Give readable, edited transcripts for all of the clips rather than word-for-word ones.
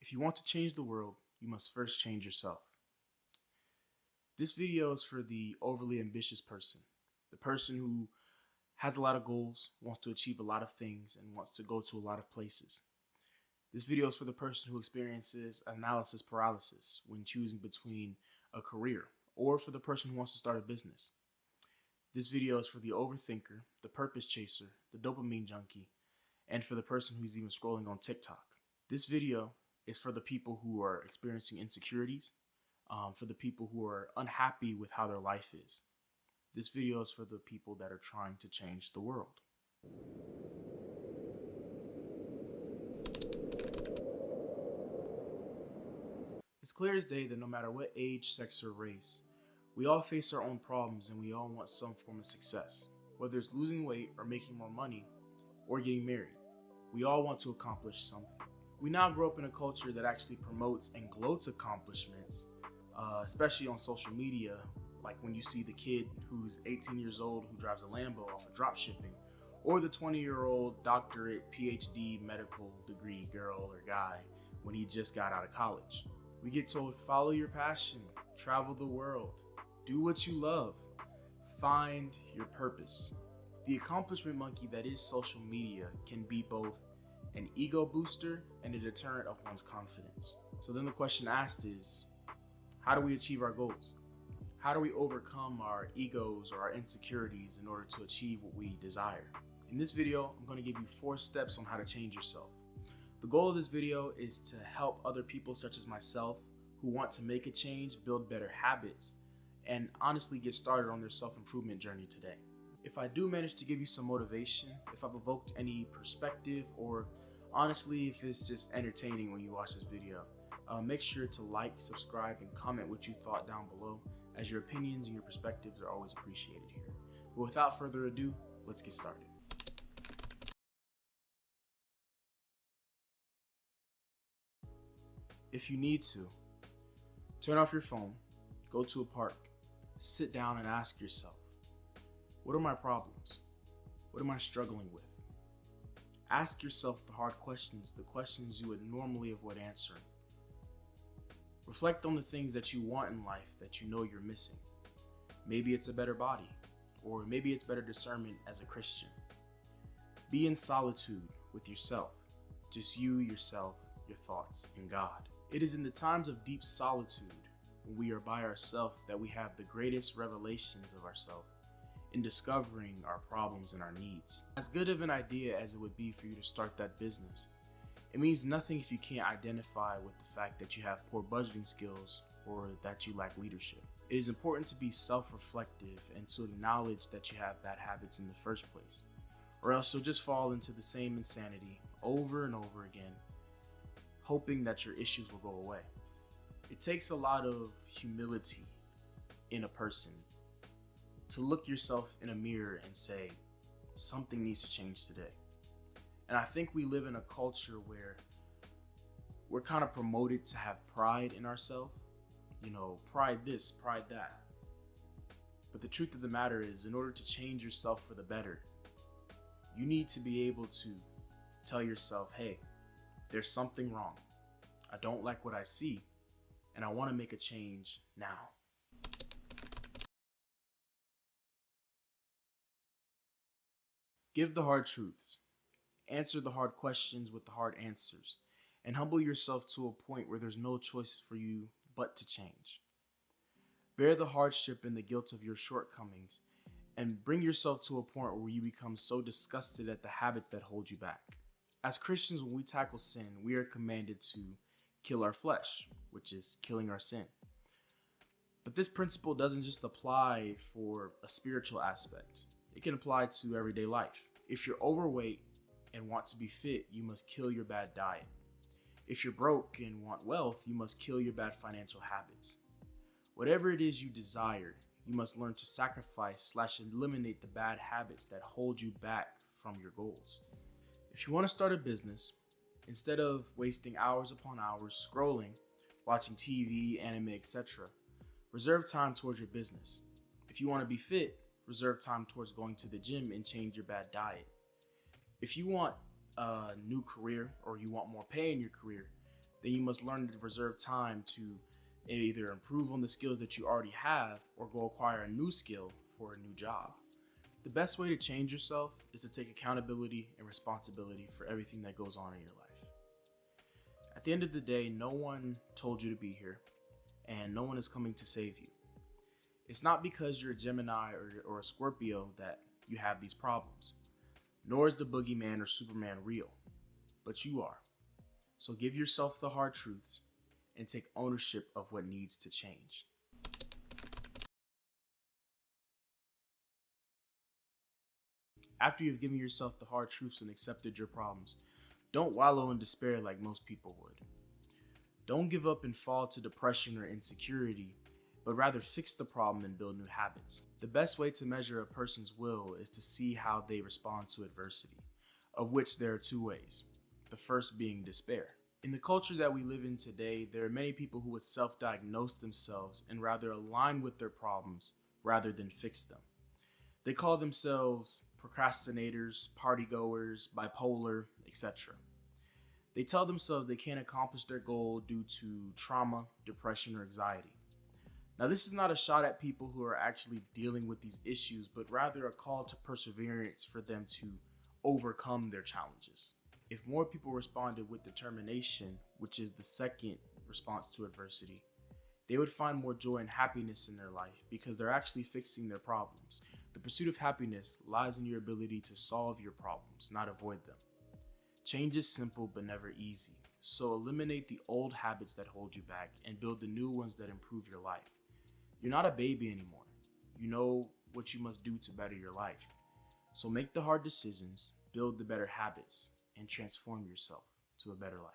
If you want to change the world, you must first change yourself. This video is for the overly ambitious person, the person who has a lot of goals, wants to achieve a lot of things, and wants to go to a lot of places. This video is for the person who experiences analysis paralysis when choosing between a career, or for the person who wants to start a business. This video is for the overthinker, the purpose chaser, the dopamine junkie, and for the person who's even scrolling on TikTok. This video is for the people who are experiencing insecurities, for the people who are unhappy with how their life is. This video is for the people that are trying to change the world. It's clear as day that no matter what age, sex, or race, we all face our own problems and we all want some form of success. Whether it's losing weight or making more money or getting married, we all want to accomplish something. We now grow up in a culture that actually promotes and gloats accomplishments, especially on social media, like when you see the kid who's 18 years old who drives a Lambo off of drop shipping, or the 20-year-old doctorate, PhD, medical degree girl or guy when he just got out of college. We get told, follow your passion, travel the world, do what you love, find your purpose. The accomplishment monkey that is social media can be both an ego booster and a deterrent of one's confidence. So then the question asked is, how do we achieve our goals? How do we overcome our egos or our insecurities in order to achieve what we desire? In this video, I'm going to give you 4 steps on how to change yourself. The goal of this video is to help other people such as myself who want to make a change, build better habits, and honestly get started on their self-improvement journey today. If I do manage to give you some motivation, if I've evoked any perspective, or honestly, if it's just entertaining when you watch this video, make sure to like, subscribe, and comment what you thought down below, as your opinions and your perspectives are always appreciated here. But without further ado, let's get started. If you need to, turn off your phone, go to a park, sit down and ask yourself, what are my problems? What am I struggling with? Ask yourself the hard questions, the questions you would normally avoid answering. Reflect on the things that you want in life that you know you're missing. Maybe it's a better body, or maybe it's better discernment as a Christian. Be in solitude with yourself, just you, yourself, your thoughts, and God. It is in the times of deep solitude, when we are by ourselves, that we have the greatest revelations of ourselves in discovering our problems and our needs. As good of an idea as it would be for you to start that business, it means nothing if you can't identify with the fact that you have poor budgeting skills or that you lack leadership. It is important to be self-reflective and to acknowledge that you have bad habits in the first place, or else you'll just fall into the same insanity over and over again, hoping that your issues will go away. It takes a lot of humility in a person to look yourself in a mirror and say, something needs to change today. And I think we live in a culture where we're kind of promoted to have pride in ourselves. You know, pride this, pride that. But the truth of the matter is, in order to change yourself for the better, you need to be able to tell yourself, hey, there's something wrong. I don't like what I see, and I want to make a change now. Give the hard truths. Answer the hard questions with the hard answers, and humble yourself to a point where there's no choice for you but to change. Bear the hardship and the guilt of your shortcomings, and bring yourself to a point where you become so disgusted at the habits that hold you back. As Christians, when we tackle sin, we are commanded to kill our flesh, which is killing our sin. But this principle doesn't just apply for a spiritual aspect. It can apply to everyday life. If you're overweight and want to be fit, you must kill your bad diet. If you're broke and want wealth, you must kill your bad financial habits. Whatever it is you desire, you must learn to sacrifice/eliminate the bad habits that hold you back from your goals. If you want to start a business, instead of wasting hours upon hours scrolling, watching TV, anime, etc., reserve time towards your business. If you want to be fit, reserve time towards going to the gym and change your bad diet. If you want a new career or you want more pay in your career, then you must learn to reserve time to either improve on the skills that you already have or go acquire a new skill for a new job. The best way to change yourself is to take accountability and responsibility for everything that goes on in your life. At the end of the day, no one told you to be here, and no one is coming to save you. It's not because you're a Gemini or a Scorpio that you have these problems, nor is the boogeyman or Superman real, but you are. So give yourself the hard truths and take ownership of what needs to change. After you've given yourself the hard truths and accepted your problems, don't wallow in despair like most people would. Don't give up and fall to depression or insecurity, but rather fix the problem and build new habits. The best way to measure a person's will is to see how they respond to adversity, of which there are two ways. The first being despair. In the culture that we live in today, there are many people who would self-diagnose themselves and rather align with their problems rather than fix them. They call themselves procrastinators, partygoers, bipolar, etc. They tell themselves they can't accomplish their goal due to trauma, depression, or anxiety. Now, this is not a shot at people who are actually dealing with these issues, but rather a call to perseverance for them to overcome their challenges. If more people responded with determination, which is the second response to adversity, they would find more joy and happiness in their life because they're actually fixing their problems. The pursuit of happiness lies in your ability to solve your problems, not avoid them. Change is simple but never easy, so eliminate the old habits that hold you back and build the new ones that improve your life. You're not a baby anymore. You know what you must do to better your life. So make the hard decisions, build the better habits, and transform yourself to a better life.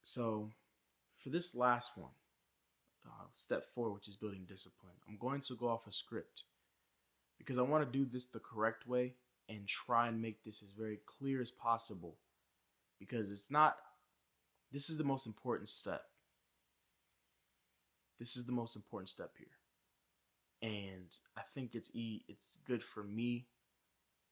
So for this last one, step 4, which is building discipline, I'm going to go off a script because I want to do this the correct way and try and make this as very clear as possible, because this is the most important step. This is the most important step here. And I think it's good for me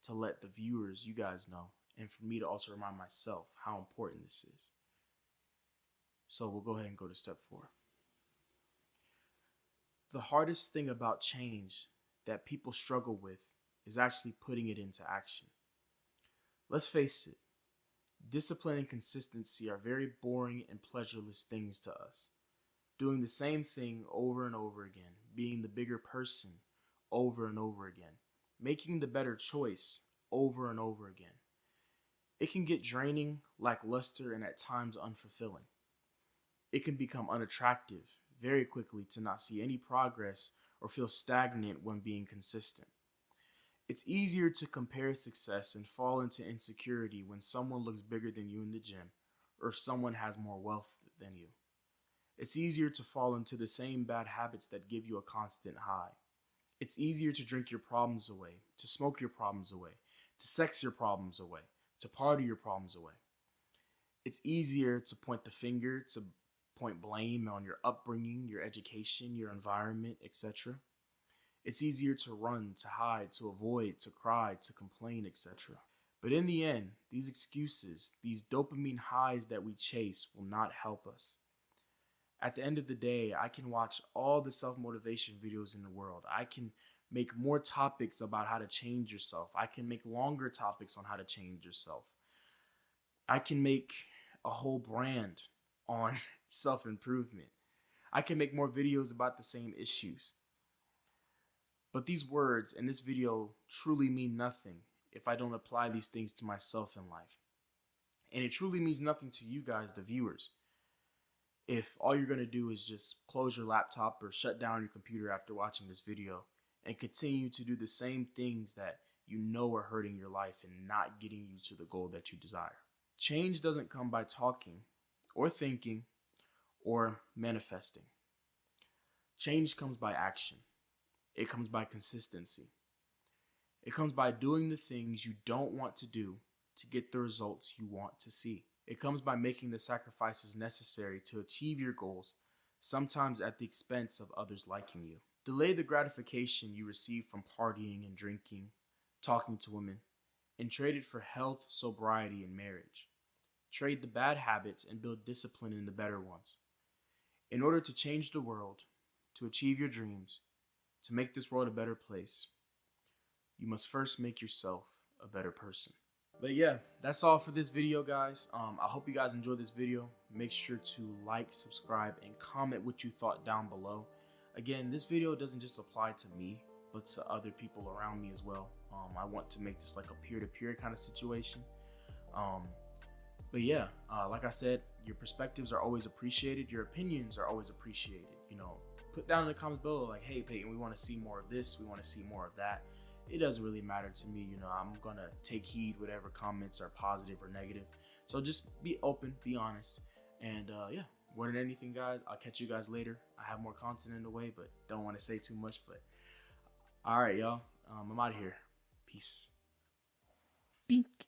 to let the viewers, you guys, know, and for me to also remind myself how important this is. So we'll go ahead and go to step 4. The hardest thing about change that people struggle with is actually putting it into action. Let's face it, discipline and consistency are very boring and pleasureless things to us. Doing the same thing over and over again, being the bigger person over and over again, making the better choice over and over again. It can get draining, lackluster, and at times unfulfilling. It can become unattractive very quickly to not see any progress or feel stagnant when being consistent. It's easier to compare success and fall into insecurity when someone looks bigger than you in the gym, or if someone has more wealth than you. It's easier to fall into the same bad habits that give you a constant high. It's easier to drink your problems away, to smoke your problems away, to sex your problems away, to party your problems away. It's easier to point the finger, to point blame on your upbringing, your education, your environment, etc. It's easier to run, to hide, to avoid, to cry, to complain, etc. But in the end, these excuses, these dopamine highs that we chase will not help us. At the end of the day, I can watch all the self-motivation videos in the world. I can make more topics about how to change yourself. I can make longer topics on how to change yourself. I can make a whole brand on self-improvement. I can make more videos about the same issues. But these words in this video truly mean nothing if I don't apply these things to myself in life. And it truly means nothing to you guys, the viewers, if all you're going to do is just close your laptop or shut down your computer after watching this video and continue to do the same things that you know are hurting your life and not getting you to the goal that you desire. Change doesn't come by talking or thinking or manifesting. Change comes by action. It comes by consistency. It comes by doing the things you don't want to do to get the results you want to see. It comes by making the sacrifices necessary to achieve your goals, sometimes at the expense of others liking you. Delay the gratification you receive from partying and drinking, talking to women, and trade it for health, sobriety, and marriage. Trade the bad habits and build discipline in the better ones. In order to change the world, to achieve your dreams, to make this world a better place, you must first make yourself a better person. But yeah, that's all for this video, guys. I hope you guys enjoyed this video. Make sure to like, subscribe, and comment what you thought down below. Again, this video doesn't just apply to me, but to other people around me as well. I want to make this like a peer-to-peer kind of situation. But yeah, like I said, your perspectives are always appreciated. Your opinions are always appreciated. Put down in the comments below, like, hey, Peyton, we want to see more of this. We want to see more of that. It doesn't really matter to me. I'm going to take heed whatever comments are positive or negative. So just be open, be honest. And yeah, more than anything, guys, I'll catch you guys later. I have more content in the way, but don't want to say too much. But all right, y'all. I'm out of here. Peace. Bink.